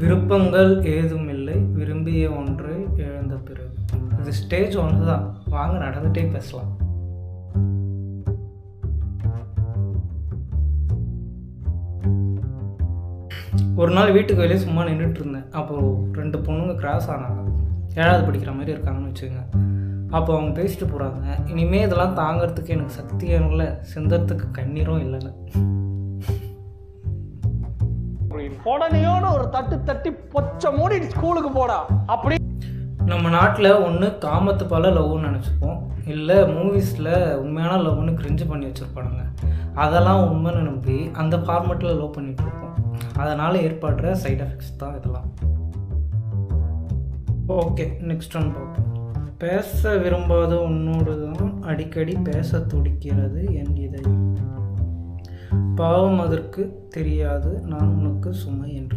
விருப்பங்கள் ஏதுமில்லை, விரும்பிய ஒன்றை இழந்த பிறகு. இது ஸ்டேஜ் 1 தான். வாங்க நடந்துகிட்டே பேசலாம். ஒரு நாள் வீட்டுக்கு வெளியே சும்மா நின்றுட்டு இருந்தேன். அப்போது 2 பொண்ணுங்க கிராஸ் ஆனாங்க. 7வது படிக்கிற மாதிரி இருக்காங்கன்னு வச்சுக்கோங்க. அப்போ அவங்க பேசிட்டு போகிறாங்க, இனிமேல் இதெல்லாம் தாங்கிறதுக்கு எனக்கு சக்தியும் இல்லை, சிந்தறதுக்கு கண்ணீரும் இல்லைன்னு. உடனேயோட ஒரு தட்டி பொச்ச மூடி ஸ்கூலுக்கு போடா. அப்படி நம்ம நாட்டில் ஒன்று காமத்து பல லவ்னு நினச்சிப்போம், இல்லை மூவிஸில் உண்மையான லவ்னு கிரிஞ்சு பண்ணி வச்சுருப்பானுங்க. அதெல்லாம் உண்மைன்னு நம்பி அந்த ஃபார்மெட்டில் லவ் பண்ணிகிட்ருப்போம். அதனால் ஏற்படுற சைட் எஃபெக்ட்ஸ் தான் இதெல்லாம். ஓகே, நெக்ஸ்ட் ஒன் பார்ப்போம். பேச விரும்பாத உன்னோடு தான் அடிக்கடி பேச துடிக்கிறது என் இதயம். பாவம் அதற்கு தெரியாது, நான் உனக்கு சுமை என்று.